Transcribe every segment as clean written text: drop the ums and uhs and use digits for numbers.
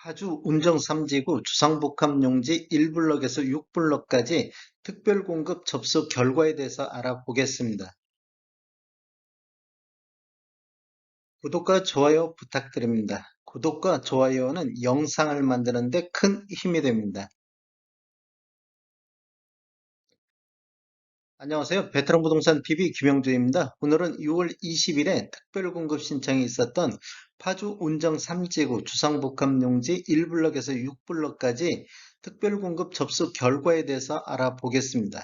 파주 운정 3지구 주상복합용지 1블럭에서 6블럭까지 특별공급 접수 결과에 대해서 알아보겠습니다. 구독과 좋아요 부탁드립니다. 구독과 좋아요는 영상을 만드는 데 큰 힘이 됩니다. 안녕하세요. 베테랑 부동산 TV 김영주입니다. 오늘은 6월 20일에 특별공급 신청이 있었던 파주 운정 3지구 주상복합용지 1블럭에서 6블럭까지 특별공급 접수 결과에 대해서 알아보겠습니다.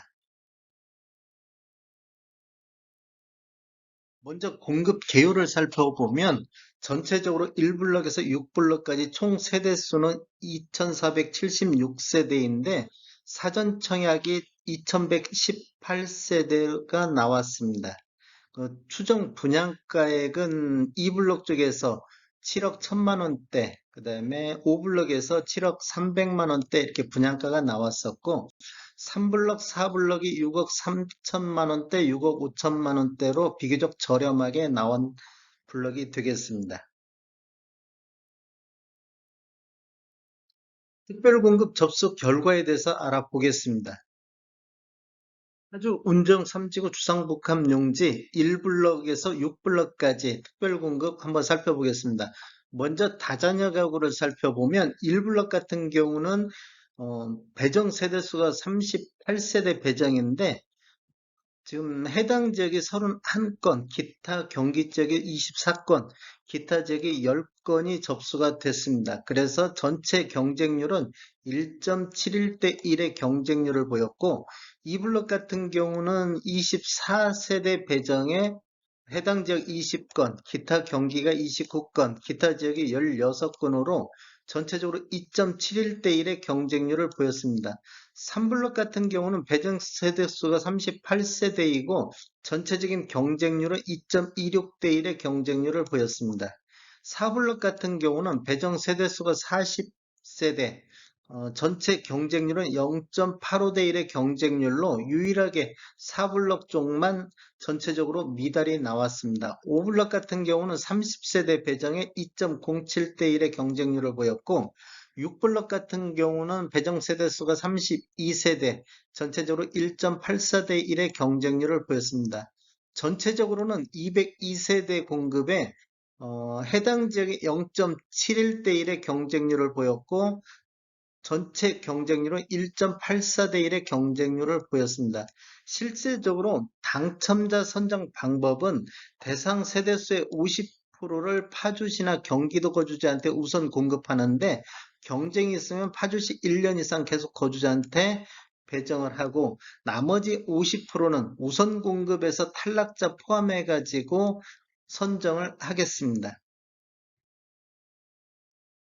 먼저 공급 개요를 살펴보면 전체적으로 1블럭에서 6블럭까지 총 세대수는 2476세대인데 사전 청약이 2118세대가 나왔습니다. 추정 분양가액은 2블럭 쪽에서 7억 1천만 원대, 그 다음에 5블럭에서 7억 3백만 원대 이렇게 분양가가 나왔었고 3블럭, 4블럭이 6억 3천만 원대, 6억 5천만 원대로 비교적 저렴하게 나온 블럭이 되겠습니다. 특별공급 접수 결과에 대해서 알아보겠습니다. 파주 운정 3지구 주상복합용지 1블럭에서 6블럭까지 특별공급 한번 살펴보겠습니다. 먼저 다자녀 가구를 살펴보면 1블럭 같은 경우는 배정 세대수가 38세대 배정인데 지금 해당 지역이 31건, 기타 경기 지역이 24건, 기타 지역이 10건이 접수가 됐습니다. 그래서 전체 경쟁률은 1.71대 1의 경쟁률을 보였고, 이 블록 같은 경우는 24세대 배정에 해당 지역 20건, 기타 경기가 29건, 기타 지역이 16건으로 전체적으로 2.71대 1의 경쟁률을 보였습니다. 3블록 같은 경우는 배정 세대수가 38세대이고 전체적인 경쟁률은 2.26대 1의 경쟁률을 보였습니다. 4블록 같은 경우는 배정 세대수가 40세대, 전체 경쟁률은 0.85대 1의 경쟁률로 유일하게 4블럭 쪽만 전체적으로 미달이 나왔습니다. 5블럭 같은 경우는 30세대 배정에 2.07대 1의 경쟁률을 보였고 6블럭 같은 경우는 배정 세대수가 32세대, 전체적으로 1.84대 1의 경쟁률을 보였습니다. 전체적으로는 202세대 공급에 해당 지역이 0.71대 1의 경쟁률을 보였고 전체 경쟁률은 1.84대 1의 경쟁률을 보였습니다. 실질적으로 당첨자 선정 방법은 대상 세대수의 50%를 파주시나 경기도 거주자한테 우선 공급하는데 경쟁이 있으면 파주시 1년 이상 계속 거주자한테 배정을 하고 나머지 50%는 우선 공급에서 탈락자 포함해 가지고 선정을 하겠습니다.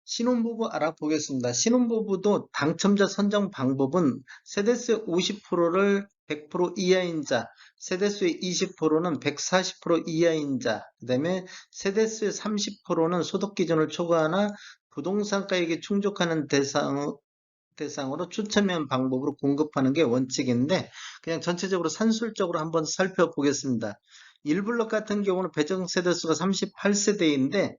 신혼부부 알아보겠습니다. 신혼부부도 당첨자 선정 방법은 세대수의 50%를 100% 이하인 자, 세대수의 20%는 140% 이하인 자, 그 다음에 세대수의 30%는 소득 기준을 초과하나 부동산 가액이 충족하는 대상으로 추첨한 방법으로 공급하는 게 원칙인데 그냥 전체적으로 산술적으로 한번 살펴보겠습니다. 1블럭 같은 경우는 배정 세대수가 38세대인데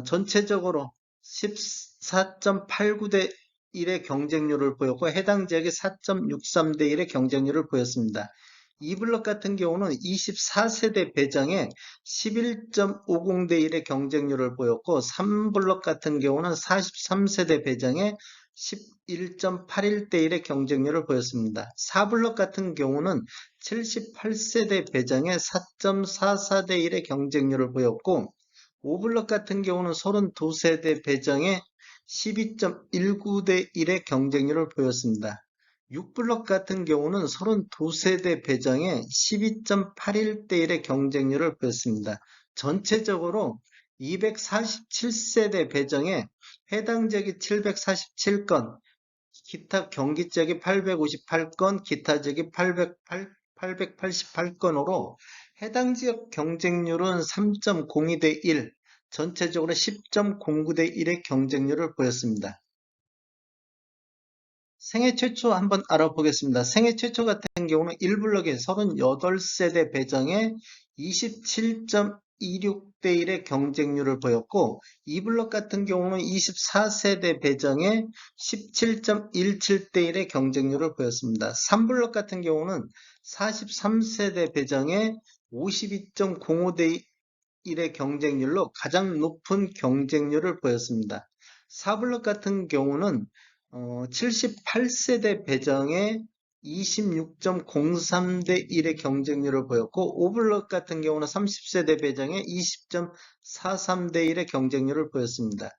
전체적으로 14.89대 1의 경쟁률을 보였고 해당 지역이 4.63대 1의 경쟁률을 보였습니다. 2블럭 같은 경우는 24세대 배정에 11.50대 1의 경쟁률을 보였고 3블럭 같은 경우는 43세대 배정에 11.81대 1의 경쟁률을 보였습니다. 4블럭 같은 경우는 78세대 배정에 4.44대 1의 경쟁률을 보였고 5블럭 같은 경우는 32세대 배정에 12.19대 1의 경쟁률을 보였습니다. 6블럭 같은 경우는 32세대 배정에 12.81대 1의 경쟁률을 보였습니다. 전체적으로 247세대 배정에 해당 지역이 747건, 기타 경기 지역이 858건, 기타 지역이 888건으로 해당 지역 경쟁률은 3.02대 1, 전체적으로 10.09대 1의 경쟁률을 보였습니다. 생애 최초 한번 알아보겠습니다. 생애 최초 같은 경우는 1블럭에 38세대 배정에 10.26대 1의 경쟁률을 보였고, E블록 같은 경우는 24세대 배정에 17.17대 1의 경쟁률을 보였습니다. 3블록 같은 경우는 43세대 배정에 52.05대 1의 경쟁률로 가장 높은 경쟁률을 보였습니다. 4블록 같은 경우는 78세대 배정에 26.03대 1의 경쟁률을 보였고, 5블록 같은 경우는 30세대 배정에 20.43대 1의 경쟁률을 보였습니다.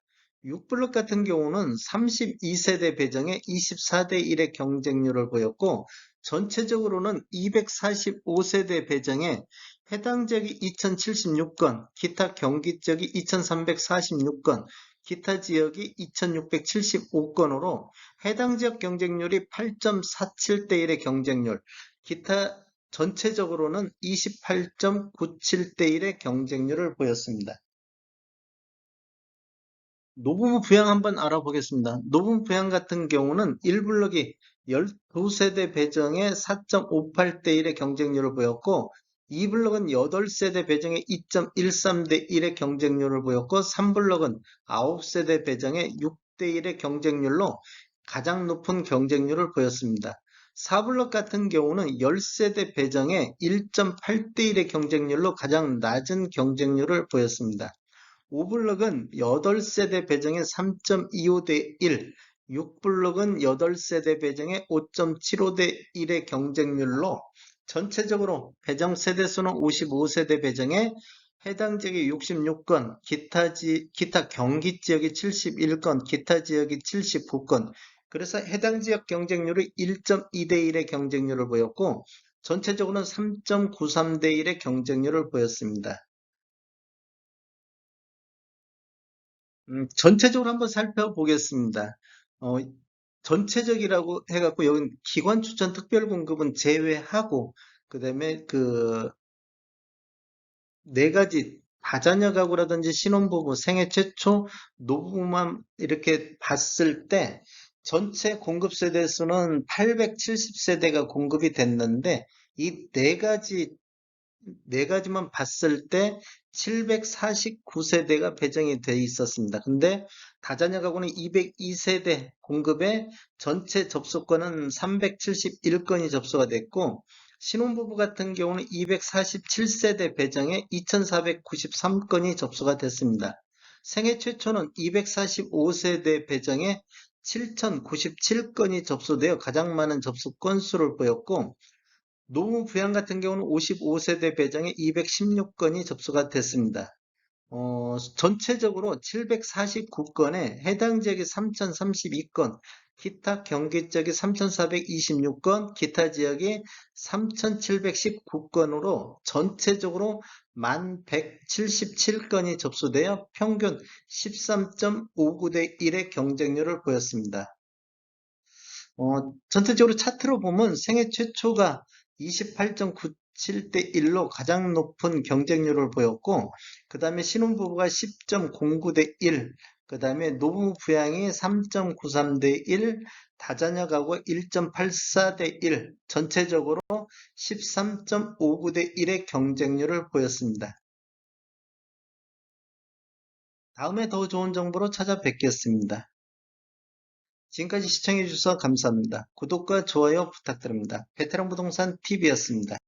6블록 같은 경우는 32세대 배정에 24대 1의 경쟁률을 보였고, 전체적으로는 245세대 배정에 해당 지역이 2076건, 기타 경기 지역이 2346건, 기타 지역이 2675건으로 해당 지역 경쟁률이 8.47대 1의 경쟁률, 기타 전체적으로는 28.97대 1의 경쟁률을 보였습니다. 노부부 부양 한번 알아보겠습니다. 노부부 부양 같은 경우는 1블럭이 12세대 배정에 4.58대 1의 경쟁률을 보였고, 2블럭은 8세대 배정에 2.13대 1의 경쟁률을 보였고, 3블럭은 9세대 배정에 6대 1의 경쟁률로 가장 높은 경쟁률을 보였습니다. 4블럭 같은 경우는 10세대 배정에 1.8대 1의 경쟁률로 가장 낮은 경쟁률을 보였습니다. 5블럭은 8세대 배정에 3.25대 1, 6블럭은 8세대 배정에 5.75대 1의 경쟁률로 전체적으로 배정 세대수는 55세대 배정에 해당 지역이 66건, 기타 경기 지역이 71건, 기타 지역이 79건, 그래서 해당 지역 경쟁률이 1.2대 1의 경쟁률을 보였고, 전체적으로는 3.93대 1의 경쟁률을 보였습니다. 전체적으로 한번 살펴보겠습니다. 어, 전체적이라고 해갖고 여기 기관 추천 특별 공급은 제외하고 그다음에 그 네 가지 다자녀 가구라든지 신혼부부 생애 최초 노부부만 이렇게 봤을 때 전체 공급 세대 수는 870세대가 공급이 됐는데 이 네 가지만 봤을 때 749세대가 배정이 돼 있었습니다. 근데 다자녀 가구는 202세대 공급에 전체 접수건은 371건이 접수가 됐고, 신혼부부 같은 경우는 247세대 배정에 2493건이 접수가 됐습니다. 생애 최초는 245세대 배정에 7097건이 접수되어 가장 많은 접수 건수를 보였고, 노무 부양 같은 경우는 55세대 배정에 216건이 접수가 됐습니다. 전체적으로 749건에 해당 지역이 3032건, 기타 경기 지역이 3426건, 기타 지역이 3719건으로 전체적으로 1177건이 접수되어 평균 13.59대 1의 경쟁률을 보였습니다. 전체적으로 차트로 보면 생애 최초가 28.97대 1로 가장 높은 경쟁률을 보였고, 그 다음에 신혼부부가 10.09대 1, 그 다음에 노부 부양이 3.93대 1, 다자녀 가구 1.84대 1, 전체적으로 13.59대 1의 경쟁률을 보였습니다. 다음에 더 좋은 정보로 찾아뵙겠습니다. 지금까지 시청해주셔서 감사합니다. 구독과 좋아요 부탁드립니다. 베테랑 부동산 TV였습니다.